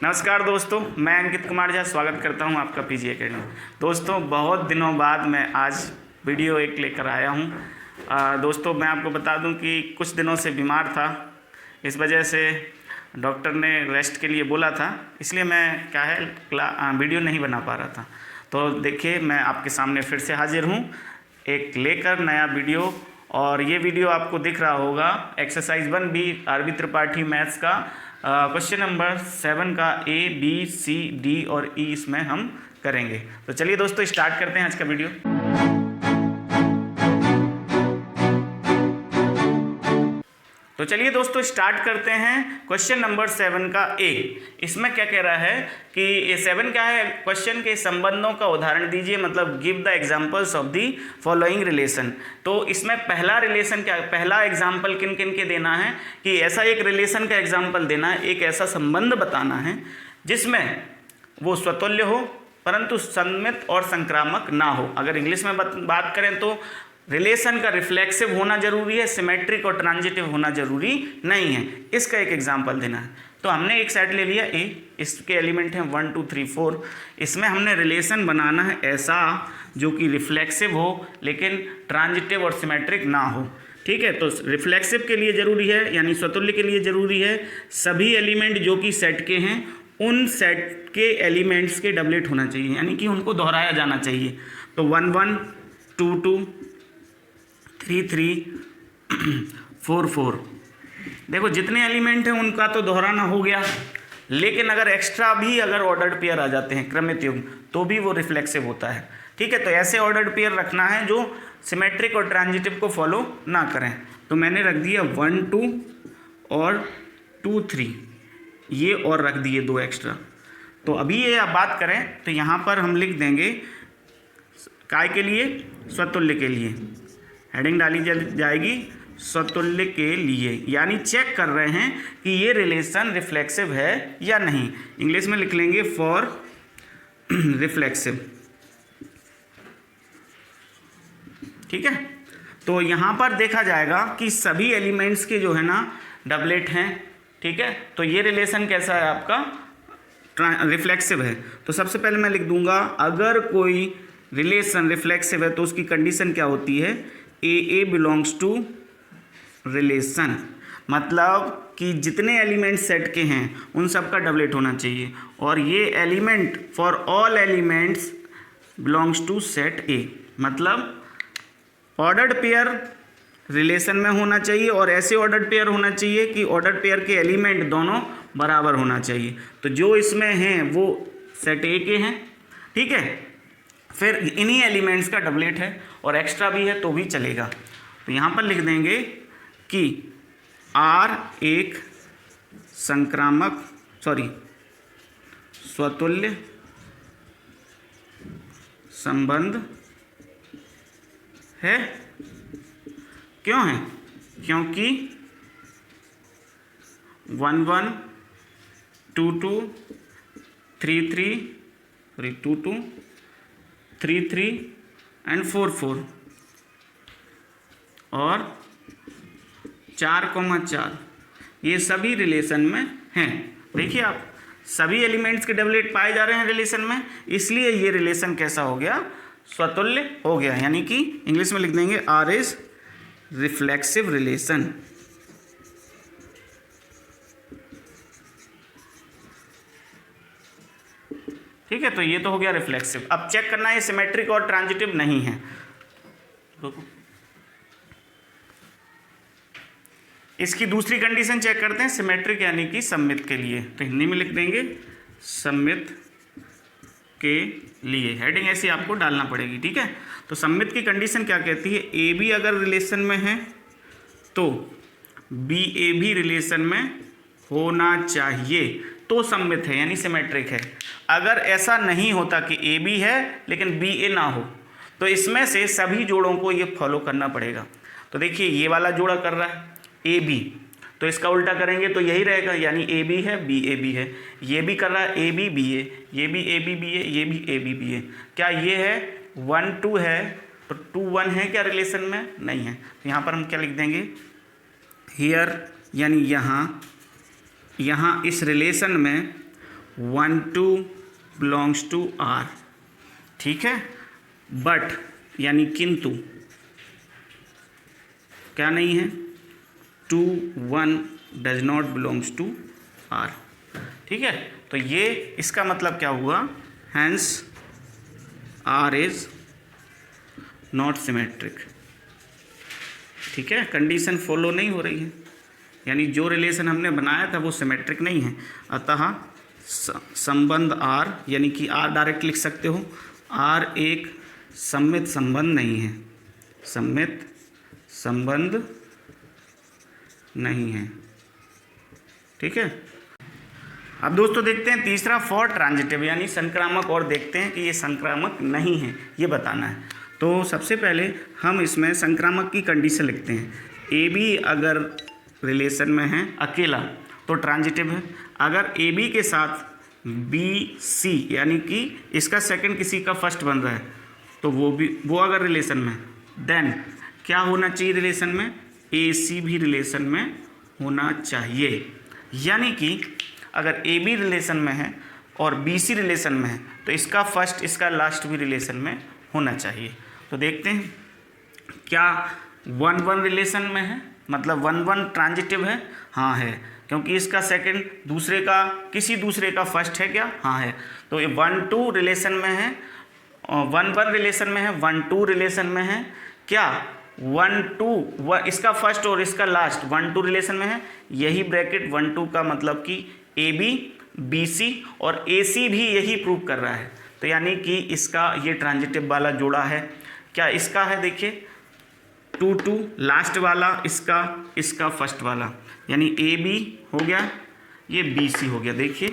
नमस्कार दोस्तों, मैं अंकित कुमार झा स्वागत करता हूं आपका पीजी एकेडमी। दोस्तों, बहुत दिनों बाद मैं आज वीडियो एक लेकर आया हूं। दोस्तों, मैं आपको बता दूं कि कुछ दिनों से बीमार था, इस वजह से डॉक्टर ने रेस्ट के लिए बोला था, इसलिए मैं वीडियो नहीं बना पा रहा था। तो देखिए, मैं आपके सामने फिर से हाजिर हूँ एक लेकर नया वीडियो। और ये वीडियो आपको दिख रहा होगा exercise 1B RB Tripathi maths का क्वेश्चन नंबर 7 का A, B, C, D और E इसमें हम करेंगे। तो चलिए दोस्तों, स्टार्ट करते हैं आज का वीडियो। तो चलिए दोस्तों, स्टार्ट करते हैं क्वेश्चन नंबर 7 का A। इसमें क्या कह रहा है कि ये 7 क्या है, क्वेश्चन के संबंधों का उदाहरण दीजिए, मतलब give the examples of the following relation. तो इसमें पहला रिलेशन क्या है, पहला एग्जांपल किन किन के देना है कि ऐसा एक रिलेशन का एग्जांपल देना है, एक ऐसा संबंध बताना है जिसमें वो स्वतुल्य हो परंतु सममित और संक्रामक ना हो। अगर इंग्लिश में बात करें तो रिलेशन का रिफ्लेक्सिव होना जरूरी है, सिमेट्रिक और ट्रांजिटिव होना जरूरी नहीं है। इसका एक एग्जांपल देना है। तो हमने एक सेट ले लिया A, इसके एलिमेंट हैं 1 2 3 4। इसमें हमने रिलेशन बनाना है ऐसा जो कि रिफ्लेक्सिव हो लेकिन ट्रांजिटिव और सिमेट्रिक ना हो। ठीक है, तो रिफ्लेक्सिव के लिए ज़रूरी है यानी स्वतुल्य के लिए ज़रूरी है सभी एलिमेंट जो कि सेट के हैं उन सेट के एलिमेंट्स के डबलेट होना चाहिए, यानी कि उनको दोहराया जाना चाहिए। तो 1 1 2 2 3 3 4 4। देखो, जितने एलिमेंट हैं उनका तो दोहराना हो गया, लेकिन अगर एक्स्ट्रा भी अगर ऑर्डर्ड पेयर आ जाते हैं क्रमित युग्म तो भी वो रिफ्लेक्सिव होता है। ठीक है, तो ऐसे ऑर्डर्ड पेयर रखना है जो सिमेट्रिक और ट्रांजिटिव को फॉलो ना करें। तो मैंने रख दिया 1 2 और 2 3, ये और रख दिए 2 एक्स्ट्रा। तो अभी ये आप बात करें तो यहाँ पर हम लिख देंगे काय के लिए, स्वतुल्य के लिए हेडिंग डाली जाएगी स्वतुल्य के लिए, यानी चेक कर रहे हैं कि ये रिलेशन रिफ्लेक्सिव है या नहीं। इंग्लिश में लिख लेंगे फॉर रिफ्लेक्सिव। ठीक है, तो यहाँ पर देखा जाएगा कि सभी एलिमेंट्स के जो है ना डबलेट हैं। ठीक है, तो ये रिलेशन कैसा है आपका, रिफ्लेक्सिव है। तो सबसे पहले मैं लिख दूंगा अगर कोई रिलेशन रिफ्लेक्सिव है तो उसकी कंडीशन क्या होती है, AA बिलोंग्स टू रिलेशन, मतलब कि जितने एलिमेंट सेट के हैं उन सब का डबलेट होना चाहिए। और ये element for all elements belongs to set A, मतलब ऑर्डर्ड पेयर रिलेशन में होना चाहिए और ऐसे ऑर्डर्ड पेयर होना चाहिए कि ऑर्डर्ड पेयर के एलिमेंट दोनों बराबर होना चाहिए। तो जो इसमें हैं वो सेट A के हैं। ठीक है, फिर इन्हीं एलिमेंट्स का डबलेट है और एक्स्ट्रा भी है तो भी चलेगा। तो यहाँ पर लिख देंगे कि R एक स्वतुल्य संबंध है। क्यों है, क्योंकि 1 1 2 2 3 3 2 2 3 3 एंड 4 4 और 4,4 ये सभी रिलेशन में हैं। देखिए, आप सभी एलिमेंट्स के डबलेट पाए जा रहे हैं रिलेशन में, इसलिए ये रिलेशन कैसा हो गया, स्वतुल्य हो गया। यानी कि इंग्लिश में लिख देंगे R इज रिफ्लेक्सिव रिलेशन। ठीक है, तो ये तो हो गया रिफ्लेक्सिव। अब चेक करना है सिमेट्रिक और ट्रांजिटिव नहीं है। इसकी दूसरी कंडीशन चेक करते हैं, सिमेट्रिक यानी कि सममित के लिए। तो हिंदी में लिख देंगे सममित के लिए, हेडिंग ऐसी आपको डालना पड़ेगी। ठीक है, तो सममित की कंडीशन क्या कहती है, AB अगर रिलेशन में है तो BA भी रिलेशन में होना चाहिए तो सममित है यानी सिमेट्रिक है। अगर ऐसा नहीं होता कि AB है लेकिन BA ना हो तो इसमें से सभी जोड़ों को ये फॉलो करना पड़ेगा। तो देखिए, ये वाला जोड़ा कर रहा है AB, तो इसका उल्टा करेंगे तो यही रहेगा, यानी AB है BA भी है। ये भी कर रहा है AB BA, ये भी AB BA, ये भी AB BA। क्या ये है 1 2 है तो 2 1 है क्या रिलेशन में, नहीं है। तो यहाँ पर हम क्या लिख देंगे, हियर यानी यहाँ इस रिलेशन में 1 2 बिलोंग्स टू आर, ठीक है। बट यानी किंतु क्या नहीं है, 2 1 does not belongs to R, ठीक है। तो ये इसका मतलब क्या हुआ, hence R is not symmetric, ठीक है। कंडीशन फॉलो नहीं हो रही है, यानी जो रिलेशन हमने बनाया था वो सिमेट्रिक नहीं है। अतः संबंध आर, यानी कि आर डायरेक्ट लिख सकते हो, आर एक सममित संबंध नहीं है, सममित संबंध नहीं है, ठीक है। अब दोस्तों देखते हैं तीसरा फॉर ट्रांजिटिव, यानी संक्रामक, और देखते हैं कि ये संक्रामक नहीं है, ये बताना है। तो सबसे पहले हम इसमें संक्रामक की कंडीशन लिखते हैं। ए बी अगर रिलेशन में है अकेला तो ट्रांजिटिव है। अगर ए बी के साथ बी सी, यानी कि इसका सेकंड किसी का फर्स्ट बन रहा है, तो वो अगर रिलेशन में, देन क्या होना चाहिए रिलेशन में, ए सी भी रिलेशन में होना चाहिए। यानी कि अगर ए बी रिलेशन में है और बी सी रिलेशन में है तो इसका फर्स्ट इसका लास्ट भी रिलेशन में होना चाहिए। तो देखते हैं क्या 1 1 रिलेशन में है, मतलब 1 1 ट्रांजिटिव है, हाँ है, क्योंकि इसका सेकंड दूसरे का किसी दूसरे का फर्स्ट है क्या, हाँ है। तो ये 1 2 रिलेशन में है, 1 1 रिलेशन में है, 1 2 रिलेशन में है क्या, 1 2 इसका फर्स्ट और इसका लास्ट 1 2 रिलेशन में है। यही ब्रैकेट 1 2 का मतलब कि ए बी बी सी और ए सी भी यही प्रूव कर रहा है। तो यानी कि इसका ये ट्रांजिटिव वाला जोड़ा है। क्या इसका है, देखिए 2 2 लास्ट वाला इसका फर्स्ट वाला, यानी ए बी हो गया, ये बी सी हो गया, देखिए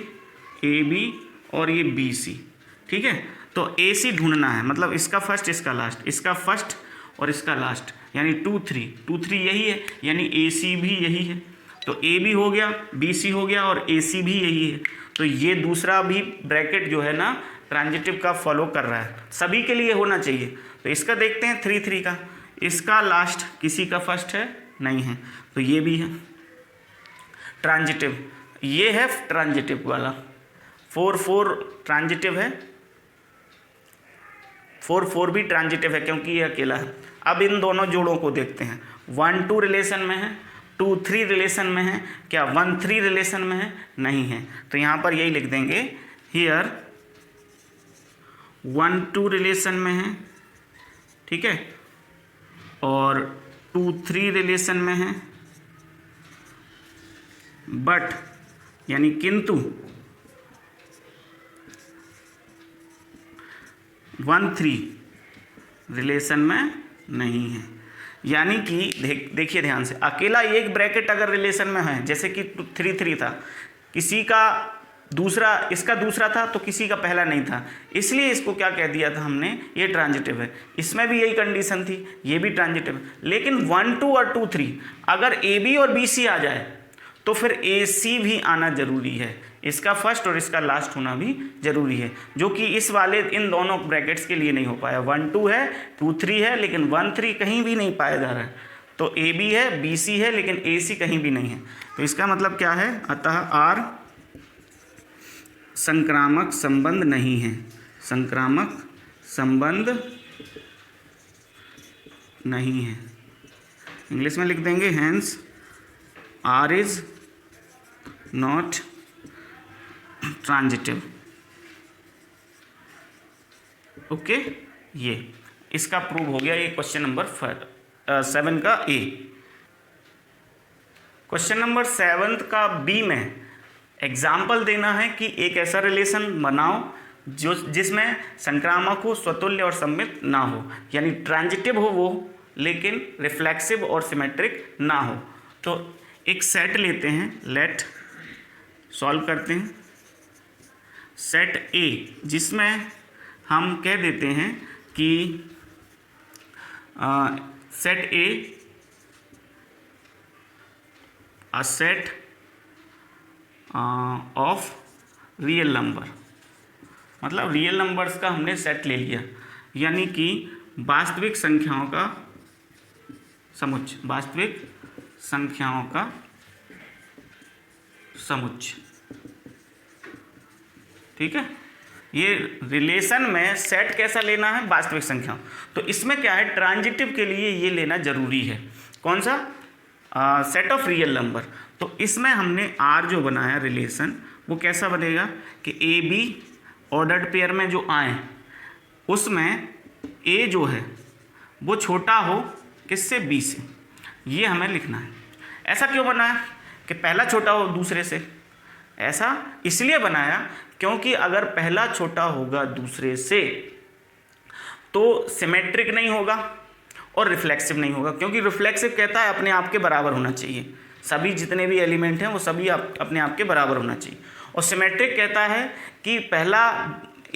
ए बी और ये बी सी, ठीक है। तो ए सी ढूंढना है, मतलब इसका फर्स्ट इसका लास्ट, इसका फर्स्ट और इसका लास्ट, यानी 2 3 यही है, यानी ए सी भी यही है। तो ए बी हो गया, बी सी हो गया और ए सी भी यही है। तो ये दूसरा भी ब्रैकेट जो है ना ट्रांजिटिव का फॉलो कर रहा है, सभी के लिए होना चाहिए। तो इसका देखते हैं 3 3 का, इसका लास्ट किसी का फर्स्ट है नहीं है, तो ये भी है ट्रांजिटिव, ये है ट्रांजिटिव वाला। 4 4 ट्रांजिटिव है, 4 4 भी ट्रांजिटिव है क्योंकि ये अकेला है। अब इन दोनों जोड़ों को देखते हैं, 1 2 रिलेशन में है, 2 3 रिलेशन में है क्या, 1 3 रिलेशन में है नहीं है। तो यहाँ पर यही लिख देंगे, हियर 1 2 रिलेशन में है, ठीक है, और 2 3 रिलेशन में है, बट यानी किंतु 1 3 रिलेशन में नहीं है। यानी कि देखिए ध्यान से, अकेला एक ब्रैकेट अगर रिलेशन में है, जैसे कि 3 3 था, किसी का दूसरा, इसका दूसरा था तो किसी का पहला नहीं था, इसलिए इसको क्या कह दिया था हमने, ये ट्रांजिटिव है। इसमें भी यही कंडीशन थी, ये भी ट्रांजिटिव है। लेकिन 1 2 और 2 3 अगर ए बी और बी सी आ जाए तो फिर ए सी भी आना जरूरी है, इसका फर्स्ट और इसका लास्ट होना भी जरूरी है, जो कि इस वाले इन दोनों ब्रैकेट्स के लिए नहीं हो पाया। 1 2 है, 2 3 है, लेकिन 1 3 कहीं भी नहीं पाया जा रहा है। तो ए बी है, बी सी है, लेकिन ए सी कहीं भी नहीं है। तो इसका मतलब क्या है, अतः आर संक्रामक संबंध नहीं है, संक्रामक संबंध नहीं है। इंग्लिश में लिख देंगे, hence R is not transitive. Okay, ये इसका प्रूव हो गया। ये क्वेश्चन नंबर 7 का ए। क्वेश्चन नंबर 7 का बी में एग्जाम्पल देना है कि एक ऐसा रिलेशन बनाओ जिसमें संक्रामक हो, स्वतुल्य और सममित ना हो, यानी ट्रांजिटिव हो वो, लेकिन रिफ्लेक्सिव और सिमेट्रिक ना हो। तो एक सेट लेते हैं, लेट सॉल्व करते हैं। सेट ए, जिसमें हम कह देते हैं कि set A a set of real number, मतलब रियल नंबर्स का हमने सेट ले लिया, यानी कि वास्तविक संख्याओं का समुच्चय, वास्तविक संख्याओं का समुच्चय, ठीक है। ये रिलेशन में सेट कैसा लेना है, वास्तविक संख्या। तो इसमें क्या है, ट्रांजिटिव के लिए ये लेना जरूरी है, कौन सा, सेट ऑफ रियल नंबर। तो इसमें हमने आर जो बनाया रिलेशन, वो कैसा बनेगा कि ए बी ऑर्डर्ड पेयर में जो आए उसमें ए जो है वो छोटा हो किससे, बी से, ये हमें लिखना है। ऐसा क्यों बनाया कि पहला छोटा हो दूसरे से, ऐसा इसलिए बनाया क्योंकि अगर पहला छोटा होगा दूसरे से तो सिमेट्रिक नहीं होगा और रिफ्लेक्सिव नहीं होगा, क्योंकि रिफ्लेक्सिव कहता है अपने आप के बराबर होना चाहिए, सभी जितने भी एलिमेंट हैं वो सभी अपने आप के बराबर होना चाहिए। और सिमेट्रिक कहता है कि पहला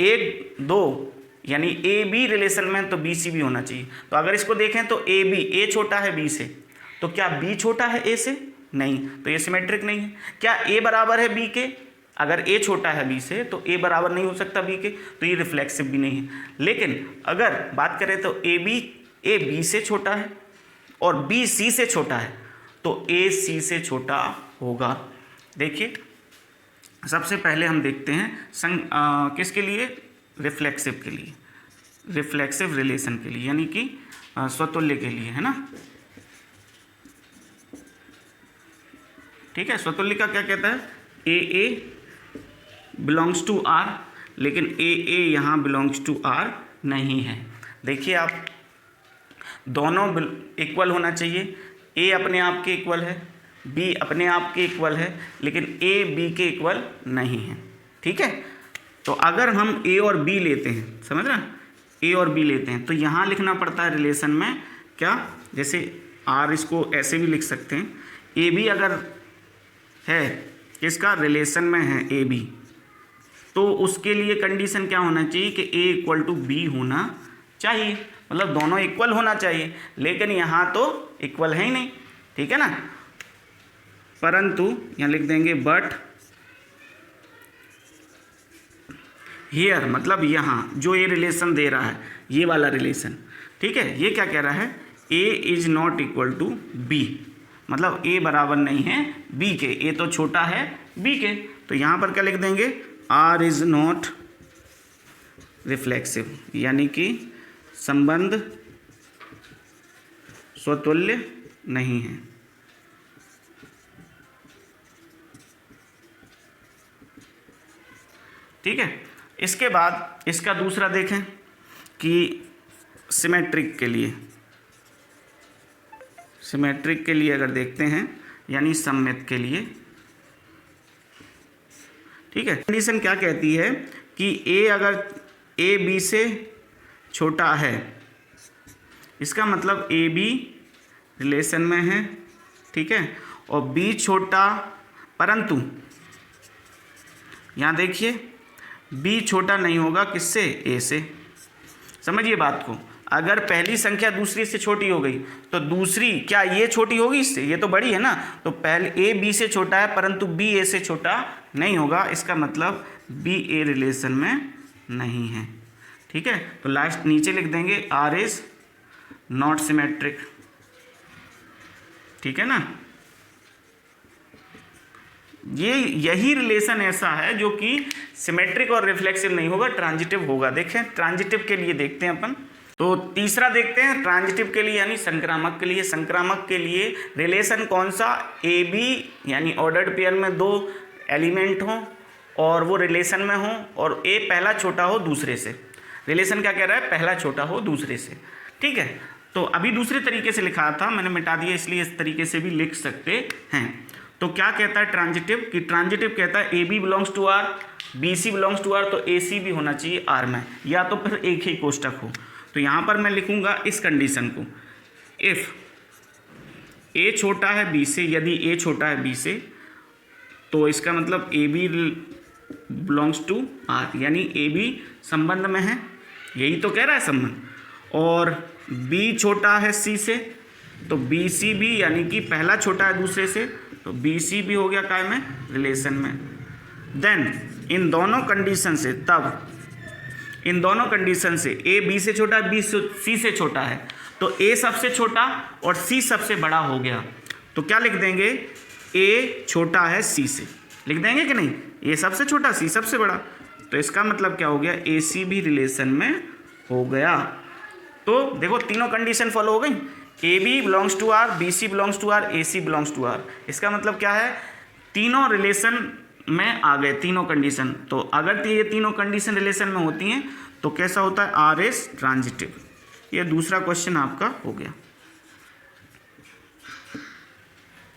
एक दो यानी ए बी रिलेशन में तो बी सी भी होना चाहिए। तो अगर इसको देखें तो ए बी, ए छोटा है बी से, तो क्या बी छोटा है ए से, नहीं, तो ये सिमेट्रिक नहीं है। क्या ए बराबर है बी के, अगर ए छोटा है बी से तो ए बराबर नहीं हो सकता बी के, तो ये रिफ्लेक्सिव भी नहीं है। लेकिन अगर बात करें तो ए बी से छोटा है और बी सी से छोटा है, तो ए सी से छोटा होगा। देखिए सबसे पहले हम देखते हैं किसके लिए, रिफ्लेक्सिव के लिए, रिफ्लेक्सिव रिलेशन के लिए, यानी कि स्वतुल्य के लिए, है ना। ठीक है, स्वतुल्य का क्या कहता है, ए बिलोंग्स टू आर, लेकिन ए यहाँ बिलोंग्स टू आर नहीं है। देखिए आप, दोनों इक्वल होना चाहिए, ए अपने आप के इक्वल है, बी अपने आप के इक्वल है, लेकिन ए बी के इक्वल नहीं है। ठीक है, तो अगर हम ए और बी लेते हैं, समझ रहे हैं, ए और बी लेते हैं, तो यहाँ लिखना पड़ता है रिलेशन में क्या, जैसे आर, इसको ऐसे भी लिख सकते हैं, ए बी अगर है किसका, रिलेशन में है ए बी, तो उसके लिए कंडीशन क्या होना चाहिए कि ए इक्वल टू बी होना चाहिए, मतलब दोनों इक्वल होना चाहिए। लेकिन यहाँ तो इक्वल है ही नहीं, ठीक है ना, परंतु यहाँ लिख देंगे बट हियर, मतलब यहाँ जो ये रिलेशन दे रहा है, ये वाला रिलेशन, ठीक है, ये क्या कह रहा है, A is not equal to B, मतलब ए बराबर नहीं है बी के, ए तो छोटा है बी के। तो यहाँ पर क्या लिख देंगे, आर इज नॉट रिफ्लेक्सिव, यानी कि संबंध स्वतुल्य नहीं है। ठीक है, इसके बाद इसका दूसरा देखें कि सिमेट्रिक के लिए, सिमेट्रिक के लिए अगर देखते हैं यानी सममित के लिए, ठीक है, कंडीशन क्या कहती है कि ए अगर ए बी से छोटा है, इसका मतलब ए बी रिलेशन में है, ठीक है, और बी छोटा, परंतु यहाँ देखिए बी छोटा नहीं होगा किससे, ए से। समझिए बात को, अगर पहली संख्या दूसरी से छोटी हो गई तो दूसरी क्या ये छोटी होगी इससे, ये तो बड़ी है ना, तो पहले ए बी से छोटा है परंतु बी ए से छोटा नहीं होगा, इसका मतलब बी ए रिलेशन में नहीं है। ठीक है, तो लास्ट नीचे लिख देंगे आर इज नॉट सिमेट्रिक, ठीक है ना। यही रिलेशन ऐसा है जो कि सिमेट्रिक और रिफ्लेक्सिव नहीं होगा, ट्रांजिटिव होगा। देखें ट्रांजिटिव के लिए देखते हैं अपन, तो तीसरा देखते हैं ट्रांजिटिव के लिए यानी संक्रामक के लिए। संक्रामक के लिए रिलेशन कौन सा, ए बी यानी ऑर्डर्ड पेयर में दो एलिमेंट हों और वो रिलेशन में हों और ए पहला छोटा हो दूसरे से। रिलेशन क्या कह रहा है, पहला छोटा हो दूसरे से। ठीक है, तो अभी दूसरे तरीके से लिखा था, मैंने मिटा दिया, इसलिए इस तरीके से भी लिख सकते हैं। तो क्या कहता है ट्रांजिटिव, कि ट्रांजिटिव कहता है A B belongs to R, B C belongs to R, तो ए सी भी होना चाहिए आर में, या तो फिर एक ही कोष्टक हो। तो यहाँ पर मैं लिखूँगा इस कंडीशन को, इफ़ ए छोटा है बी से, यदि ए छोटा है बी से, तो इसका मतलब A B belongs to R, यानी ए बी संबंध में है, यही तो कह रहा है संबंध, और बी छोटा है सी से, तो बी सी भी यानी कि पहला छोटा है दूसरे से, तो बी सी भी हो गया काय में, रिलेशन में। देन इन दोनों कंडीशन से, तब इन दोनों कंडीशन से ए बी से छोटा है, बी सी से छोटा है, तो ए सबसे छोटा और सी सबसे बड़ा हो गया, तो क्या लिख देंगे, ए छोटा है सी से, लिख देंगे कि नहीं, ए सबसे छोटा सी सबसे बड़ा, तो तो इसका मतलब क्या हो गया, ए सी भी रिलेशन में हो गया। तो देखो तीनों कंडीशन फॉलो हो गई, A B belongs to R, B C belongs to R, A C belongs to R. इसका मतलब क्या है, तीनों रिलेशन में आ गए, तीनों कंडीशन। तो अगर ये तीनों कंडीशन रिलेशन में होती हैं तो कैसा होता है, आर इज ट्रांजिटिव। ये दूसरा क्वेश्चन आपका हो गया।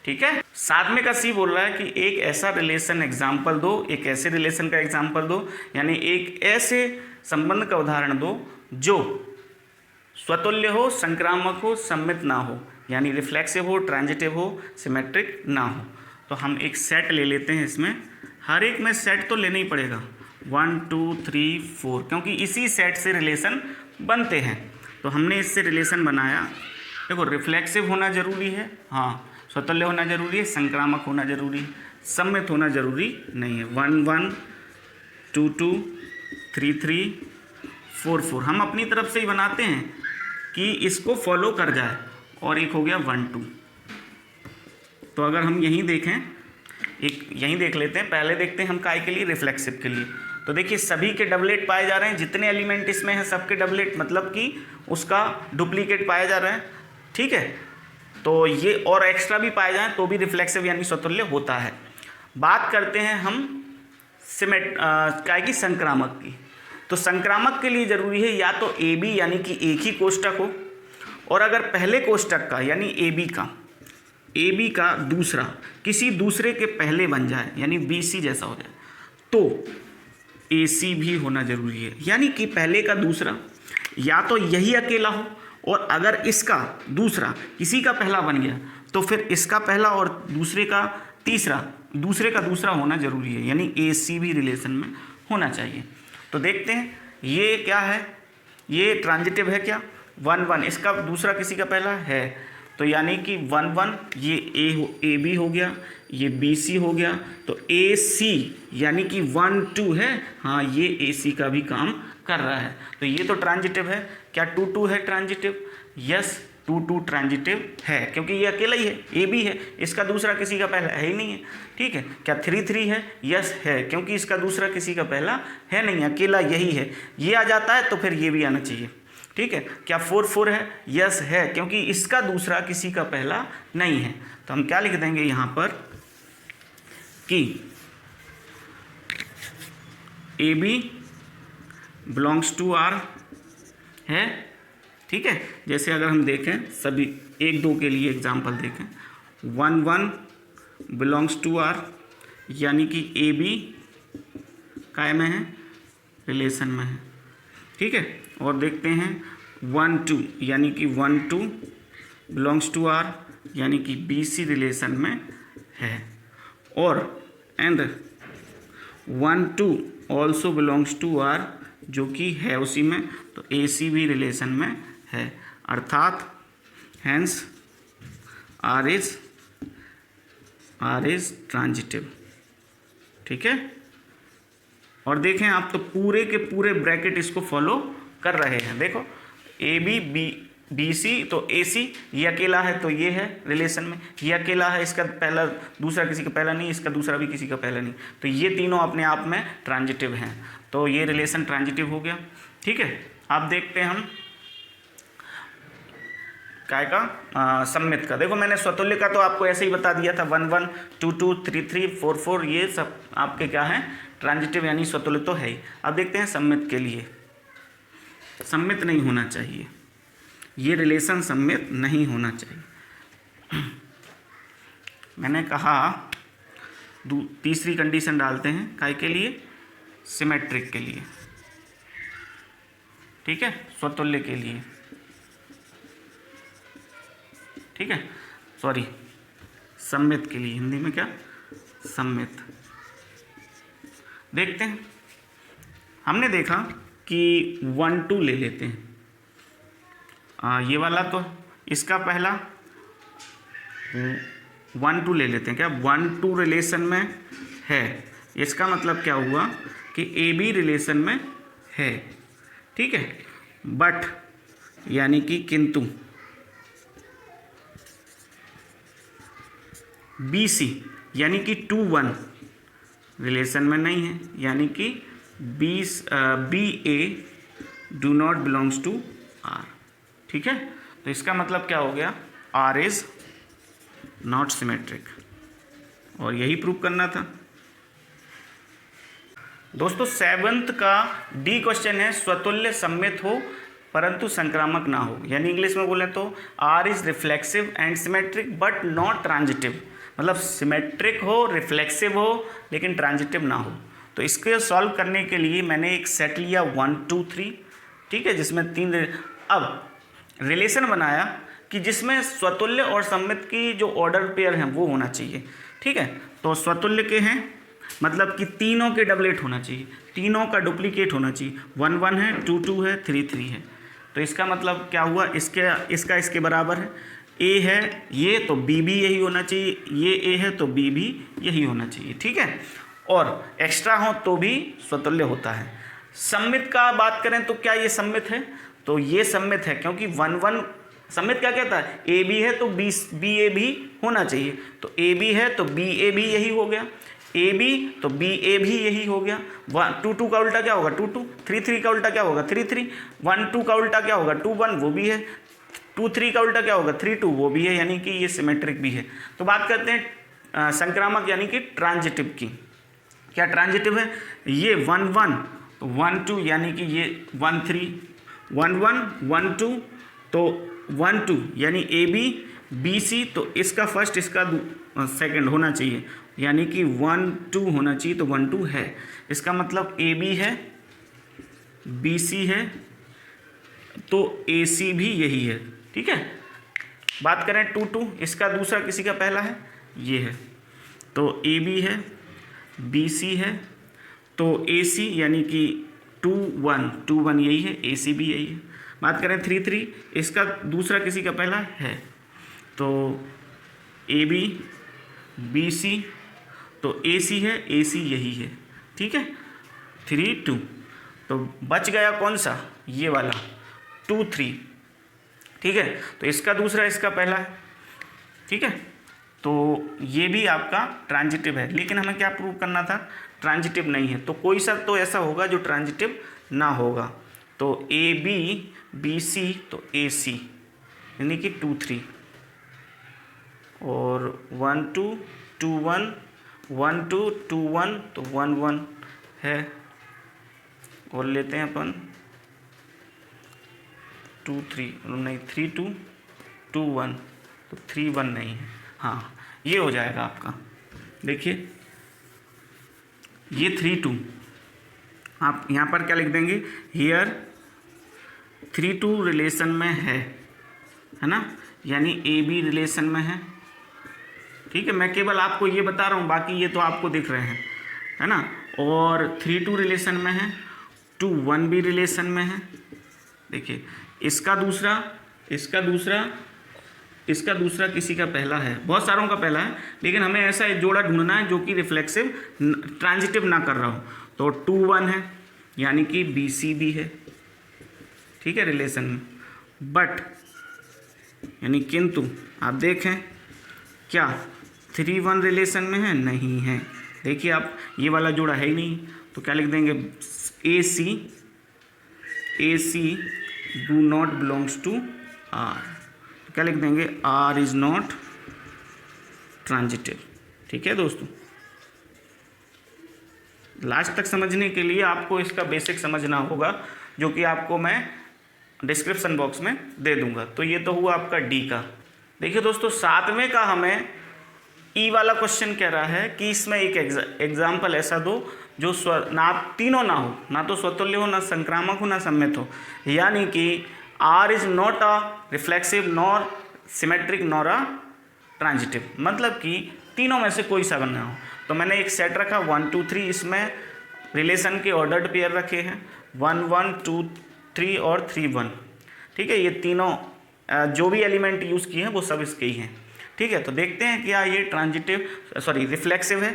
ठीक है, 7 में का सी बोल रहा है कि एक ऐसा रिलेशन एग्जाम्पल दो, एक ऐसे रिलेशन का एग्जाम्पल दो, यानी एक ऐसे संबंध का उदाहरण दो जो स्वतुल्य हो, संक्रामक हो, सममित ना हो, यानी रिफ्लेक्सिव हो, ट्रांजिटिव हो, सिमेट्रिक ना हो। तो हम एक सेट ले लेते हैं, इसमें हर एक में सेट तो लेना ही पड़ेगा, 1 2 3 4, क्योंकि इसी सेट से रिलेशन बनते हैं। तो हमने इससे रिलेशन बनाया। देखो रिफ्लेक्सिव होना जरूरी है, हाँ, स्वतुल्य होना जरूरी है, संक्रामक होना जरूरी है, सममित होना जरूरी नहीं है। 1 1 2 2 3 3 4 4 हम अपनी तरफ से ही बनाते हैं कि इसको फॉलो कर जाए। और एक हो गया 1 2। तो अगर हम यहीं देखें, एक यहीं देख लेते हैं, पहले देखते हैं हम काय के लिए, रिफ्लेक्सिव के लिए। तो देखिए सभी के डबलेट पाए जा रहे हैं, जितने एलिमेंट इसमें हैं सबके डबलेट, मतलब कि उसका डुप्लीकेट पाया जा रहा है। ठीक है, तो ये और एक्स्ट्रा भी पाए जाएं तो भी रिफ्लेक्सिव यानी स्वतुल्य होता है। बात करते हैं हम काय की, संक्रामक की। तो संक्रामक के लिए जरूरी है या तो ए बी यानी कि एक ही कोष्टक हो, और अगर पहले कोष्टक का यानी ए बी का दूसरा किसी दूसरे के पहले बन जाए, यानी बी सी जैसा हो जाए, तो ए सी भी होना जरूरी है। यानी कि पहले का दूसरा या तो यही अकेला हो, और अगर इसका दूसरा किसी का पहला बन गया तो फिर इसका पहला और दूसरे का तीसरा, दूसरे का दूसरा होना जरूरी है, यानी ए सी भी रिलेशन में होना चाहिए। तो देखते हैं ये क्या है, ये ट्रांजिटिव है क्या, 1 1, इसका दूसरा किसी का पहला है, तो यानी कि 1 1 ये ए बी हो गया, ये बी सी हो गया, तो ए सी यानी कि 1 2 है, हाँ ये ए सी का भी काम कर रहा है। तो ये तो ट्रांजिटिव है। क्या 2 2 है ट्रांजिटिव? यस 2 2 ट्रांजिटिव है, क्योंकि ये अकेला ही है, ए बी है, इसका दूसरा किसी का पहला है ही नहीं है। ठीक है, क्या 3 3 है? यस है, क्योंकि इसका दूसरा किसी का पहला है नहीं, अकेला यही है। ये आ जाता है तो फिर ये भी आना चाहिए। ठीक है, क्या 4 4 है? यस है, क्योंकि इसका दूसरा किसी का पहला नहीं है। तो हम क्या लिख देंगे यहाँ पर कि A B belongs to R है। ठीक है, जैसे अगर हम देखें सभी 1 2 के लिए एग्जाम्पल देखें, 1 1 बिलोंग्स टू आर, यानी कि ए बी काय में है, रिलेशन में है। ठीक है, और देखते हैं 1 2 यानी कि 1 2 बिलोंग्स टू आर, यानी कि बी सी रिलेशन में है, और and 1 2 also belongs to R, जो कि है उसी में, तो ए सी भी रिलेशन में है, अर्थात हैंस आर इज ट्रांजिटिव। ठीक है, और देखें आप तो पूरे के पूरे ब्रैकेट इसको फॉलो कर रहे हैं। देखो ए बी बी सी, तो ए सी ये अकेला है तो ये है रिलेशन में, ये अकेला है, इसका पहला दूसरा किसी का पहला नहीं, इसका दूसरा भी किसी का पहला नहीं, तो ये तीनों अपने आप में ट्रांजिटिव हैं, तो ये रिलेशन ट्रांजिटिव हो गया। ठीक है, आप देखते हैं हम काय का, सममित का। देखो मैंने स्वतुल्य का तो आपको ऐसे ही बता दिया था, 1 1 2 2 3 3 4 4, ये सब आपके क्या हैं, ट्रांजिटिव यानी स्वतुल्य तो है ही। अब देखते हैं सममित के लिए। सममित नहीं होना चाहिए, ये रिलेशन सममित नहीं होना चाहिए। मैंने कहा तीसरी कंडीशन डालते हैं काय के लिए, सिमेट्रिक के लिए। ठीक है, स्वतुल्य के लिए। ठीक है, सॉरी सममित के लिए, हिंदी में क्या, सममित। देखते हैं, हमने देखा कि 1 2 ले लेते हैं, ये वाला तो इसका पहला 1 2 ले लेते हैं, क्या 1 2 रिलेशन में है, इसका मतलब क्या हुआ कि ए बी रिलेशन में है। ठीक है, बट यानी कि किंतु बी सी यानी कि 2 1 रिलेशन में नहीं है, यानी कि B A do not belongs to R. ठीक है, तो इसका मतलब क्या हो गया, आर इज नॉट सिमेट्रिक, और यही प्रूव करना था दोस्तों। 7th का डी क्वेश्चन है, स्वतुल्य सममित हो परंतु संक्रामक ना हो, यानी इंग्लिश में बोले तो R is reflexive and symmetric but not transitive, मतलब सिमेट्रिक हो, रिफ्लेक्सिव हो, लेकिन ट्रांजिटिव ना हो। तो इसके सॉल्व करने के लिए मैंने एक सेट लिया 1 2 3, ठीक है, जिसमें 3 अब रिलेशन बनाया कि जिसमें स्वतुल्य और सममित की जो ऑर्डर पेयर हैं वो होना चाहिए। ठीक है, तो स्वतुल्य के हैं मतलब कि तीनों के डबलेट होना चाहिए, तीनों का डुप्लीकेट होना चाहिए। 1 1 है, 2 2 है, 3 3 है। तो इसका मतलब क्या हुआ, इसके बराबर है। ए है ये तो बी भी यही होना चाहिए, ये ए है तो बी भी यही होना चाहिए। ठीक है, और एक्स्ट्रा हो तो भी स्वतुल्य होता है। सममित का बात करें तो क्या ये सममित है, तो ये सममित है, क्योंकि 1 1 सममित क्या कहता है, ए बी है तो बी ए भी होना चाहिए, तो ए बी है तो बी ए भी यही हो गया, ए बी तो बी ए भी यही हो गया। 2 2 का उल्टा क्या होगा 2 2, 3 3 का उल्टा क्या होगा 3 3, 1 2 का उल्टा क्या होगा 2 1, वो भी है। 2 3 का उल्टा क्या होगा 3 2, वो भी है, यानी कि ये सिमेट्रिक भी है। तो बात करते हैं संक्रामक यानी कि ट्रांजिटिव की। क्या ट्रांजिटिव है, ये 1 1 1 2, यानी कि ये 1 3 1 1 1 2, तो 1 2 यानी ए बी बी सी, तो इसका फर्स्ट इसका सेकंड होना चाहिए, यानी कि 1 2 होना चाहिए, तो 1 2 है। इसका मतलब ए बी है, बी सी है, तो ए सी भी यही है। ठीक है, बात करें 2 2, इसका दूसरा किसी का पहला है, ये है, तो ए बी है, बी सी है, तो ए सी यानी कि 2 1 यही है, ए सी भी यही है। बात करें 3 3, इसका दूसरा किसी का पहला है, तो ए बी बी सी, तो ए सी है, ए सी यही है। ठीक है, 3 2, तो बच गया कौन सा, ये वाला 2 3। ठीक है, तो इसका दूसरा इसका पहला है। ठीक है, तो ये भी आपका ट्रांजिटिव है, लेकिन हमें क्या प्रूव करना था, ट्रांजिटिव नहीं है, तो कोई सा तो ऐसा होगा जो ट्रांजिटिव ना होगा। तो ए बी बी सी, तो ए सी यानी कि 2 3, और 1 2 2 1 1 2 2 1, तो 1 1 है, और लेते हैं अपन 2 3 नहीं 3 2 2 1, तो 3 1 नहीं है। हाँ, ये हो जाएगा आपका, देखिए ये 3 2, आप यहाँ पर क्या लिख देंगे, हियर 3 2 रिलेशन में है ना, यानी ए बी रिलेशन में है। ठीक है, मैं केवल आपको ये बता रहा हूँ, बाकी ये तो आपको दिख रहे हैं, है ना। और 3 2 रिलेशन में है, 2 1 भी रिलेशन में है। देखिए इसका दूसरा किसी का पहला है, बहुत सारों का पहला है, लेकिन हमें ऐसा एक जोड़ा ढूंढना है जो कि रिफ्लेक्सिव ट्रांजिटिव ना कर रहा हो। तो 2 1 है, यानी कि बी सी भी है। ठीक है, रिलेशन में, बट यानी किंतु आप देखें क्या 3 1 रिलेशन में है, नहीं है। देखिए आप, ये वाला जोड़ा है ही नहीं, तो क्या लिख देंगे, A C do not belongs to R, तो क्या लिख देंगे, आर इज नॉट ट्रांजिटिव। ठीक है दोस्तों, लास्ट तक समझने के लिए आपको इसका बेसिक समझना होगा, जो कि आपको मैं डिस्क्रिप्शन बॉक्स में दे दूंगा। तो ये तो हुआ आपका डी का। देखिए दोस्तों, 7वें का हमें ई वाला क्वेश्चन कह रहा है कि इसमें एक एग्जाम्पल ऐसा दो जो ना तीनों ना हो, ना तो स्वतुल्य हो, ना संक्रामक हो, ना सममित हो, यानी कि R is not a reflexive nor symmetric nor a transitive, मतलब कि तीनों में से कोई सा ना हो। तो मैंने एक सेट रखा 1 2 3, इसमें रिलेशन के ऑर्डर्ड पेयर रखे हैं 1 1 2 3 और 3 1। ठीक है, ये तीनों जो भी एलिमेंट यूज़ किए हैं वो सब इसके ही हैं। ठीक है, तो देखते हैं क्या ये रिफ्लेक्सिव है।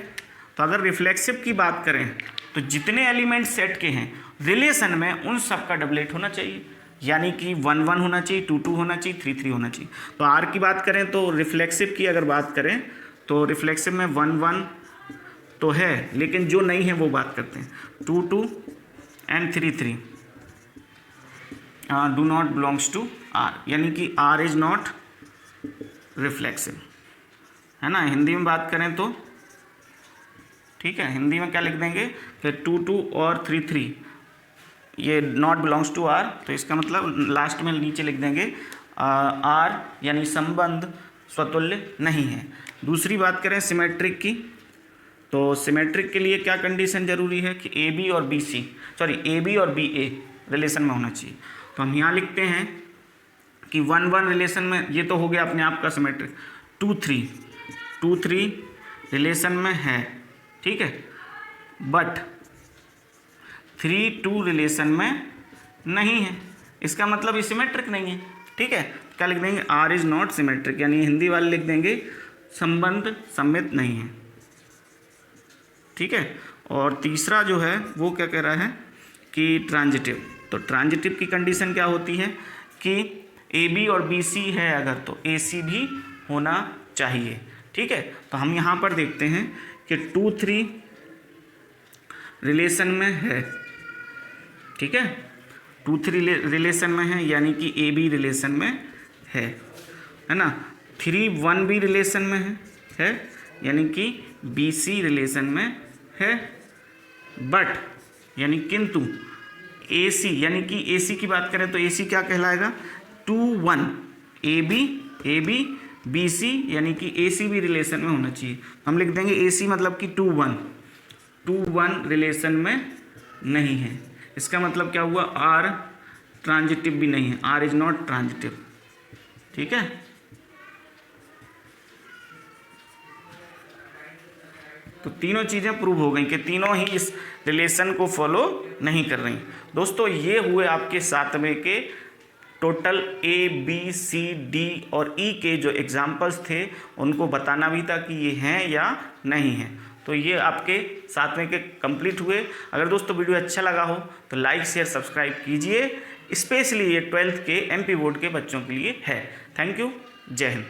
तो अगर रिफ्लेक्सिव की बात करें तो जितने एलिमेंट सेट के हैं रिलेशन में उन सब का डबलेट होना चाहिए, यानी कि 1 1 होना चाहिए, 2 2 होना चाहिए, 3 3 होना चाहिए। तो आर की बात करें तो रिफ्लेक्सिव की अगर बात करें तो रिफ्लेक्सिव में 1 1 तो है, लेकिन जो नहीं है वो बात करते हैं 2 2 and 3 do not belongs to R, यानी कि आर इज नॉट रिफ्लेक्सिव, है ना। हिंदी में बात करें तो ठीक है, हिंदी में क्या लिख देंगे फिर 2 और 3 ये नॉट बिलोंग्स टू आर, तो इसका मतलब लास्ट में नीचे लिख देंगे आर यानी संबंध स्वतुल्य नहीं है। दूसरी बात करें सिमेट्रिक की, तो सिमेट्रिक के लिए क्या कंडीशन जरूरी है कि ए बी और बी ए रिलेशन में होना चाहिए। तो हम यहाँ लिखते हैं कि 1-1 रिलेशन में, ये तो हो गया अपने आप का सिमेट्रिक। 2-3 रिलेशन में है, ठीक है, बट 3-2 रिलेशन में नहीं है, इसका मतलब ये सिमेट्रिक नहीं है, ठीक है। क्या लिख देंगे, आर इज नॉट सिमेट्रिक, यानी हिंदी वाले लिख देंगे संबंध सममित नहीं है, ठीक है। और तीसरा जो है वो क्या कह रहा है कि ट्रांजिटिव, तो ट्रांजिटिव की कंडीशन क्या होती है कि ए बी और बी सी है अगर, तो ए सी भी होना चाहिए, ठीक है। तो हम यहाँ पर देखते हैं कि 2-3 रिलेशन में है, ठीक है, 2-3 रिलेशन में है, यानी कि ए बी रिलेशन में है ना। 3-1 भी रिलेशन में है, यानी कि बी सी रिलेशन में है, बट यानी किंतु ए सी, यानी कि ए सी की बात करें तो ए सी क्या कहलाएगा, 2-1 ए बी बी सी, यानी कि ए सी भी रिलेशन में होना चाहिए। हम लिख देंगे ए सी मतलब कि 2-1 रिलेशन में नहीं है, इसका मतलब क्या हुआ, आर ट्रांजिटिव भी नहीं है, आर इज नॉट ट्रांजिटिव, ठीक है। तो तीनों चीज़ें प्रूव हो गई कि तीनों ही इस रिलेशन को फॉलो नहीं कर रही। दोस्तों ये हुए आपके 7वें के total A B C D और ई के जो एग्जाम्पल्स थे, उनको बताना भी था कि ये हैं या नहीं हैं। तो ये आपके 7वें के कंप्लीट हुए। अगर दोस्तों वीडियो अच्छा लगा हो तो लाइक शेयर सब्सक्राइब कीजिए, स्पेशली ये 12th के MP बोर्ड के बच्चों के लिए है। थैंक यू, जय हिंद।